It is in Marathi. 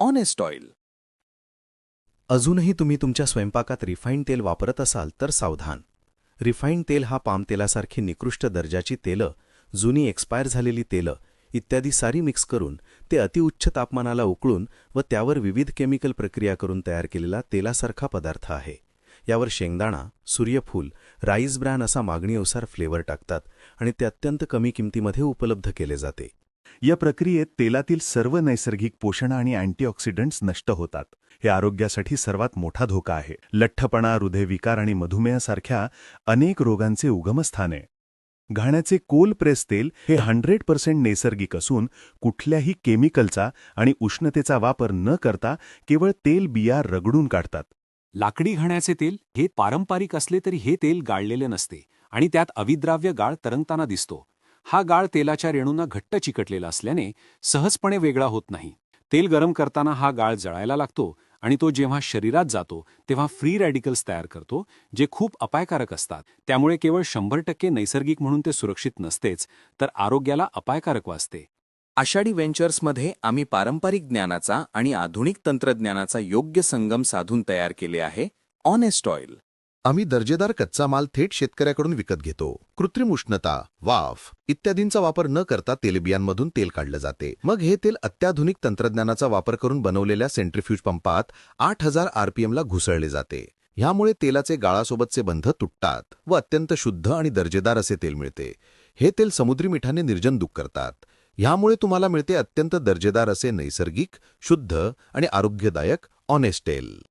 Honest oil. अजूनही तुम्ही तुमच्या स्वयंपाकात रिफाईंड तेल वापरत असाल तर सावधान. रिफाईंड तेल हा पाम तेलासारखी निकृष्ट दर्जाची तेलं, जुनी एक्सपायर झालेली तेलं इत्यादी सारी मिक्स करून ते अतिउच्च तापमानाला उकळून व त्यावर विविध केमिकल प्रक्रिया करून तयार केलेला तेलासारखा पदार्थ आहे. यावर शेंगदाणा, सूर्यफूल, राईस ब्रॅन असा मागणीनुसार फ्लेवर टाकतात आणि ते अत्यंत कमी किमतीमध्ये उपलब्ध केले जाते. या प्रक्रियेत तेलातील सर्व नैसर्गिक पोषण आणि अँटीऑक्सिडंट्स नष्ट होतात. हे आरोग्यासाठी सर्वात मोठा धोका आहे. लठ्ठपणा, हृदयविकार आणि मधुमेहासारख्या अनेक रोगांचे उगमस्थान आहे. घाण्याचे कोल प्रेस तेल हे 100% नैसर्गिक असून कुठल्याही केमिकलचा आणि उष्णतेचा वापर न करता केवळ तेल बिया रगडून काढतात. लाकडी घाण्याचे तेल हे पारंपरिक असले तरी हे तेल गाळलेले नसते आणि त्यात अविद्राव्य गाळ तरंगताना दिसतो. हा गाळ तेलाच्या रेणूंना घट्ट चिकटलेला असल्याने सहजपणे वेगळा होत नाही. तेल गरम करताना हा गाळ जळायला लागतो आणि तो जेव्हा शरीरात जातो तेव्हा फ्री रॅडिकल्स तयार करतो, जे खूप अपायकारक असतात. त्यामुळे केवळ 100% नैसर्गिक म्हणून ते सुरक्षित नसतेच, तर आरोग्याला अपायकारक वाचते. आषाढी व्हेंचर्समध्ये आम्ही पारंपरिक ज्ञानाचा आणि आधुनिक तंत्रज्ञानाचा योग्य संगम साधून तयार केले आहे ऑनेस्ट ऑइल. आम्ही दर्जेदार कच्चा माल थेट शेतकऱ्याकडून विकत घेतो. कृत्रिम उष्णता, वाफ इत्यादींचा वापर न करता तेलबियांमधून तेल काढलं जाते. मग हे तेल अत्याधुनिक तंत्रज्ञानाचा वापर करून बनवलेल्या सेंट्रिफ्यूज पंपात 8000 RPM ला घुसळले जाते. ह्यामुळे तेलाचे गाळासोबतचे बंध तुटतात व अत्यंत शुद्ध आणि दर्जेदार असे तेल मिळते. हे तेल समुद्री मिठाने निर्जंतुक करतात. ह्यामुळे तुम्हाला मिळते अत्यंत दर्जेदार असे नैसर्गिक, शुद्ध आणि आरोग्यदायक ऑनेस्ट तेल.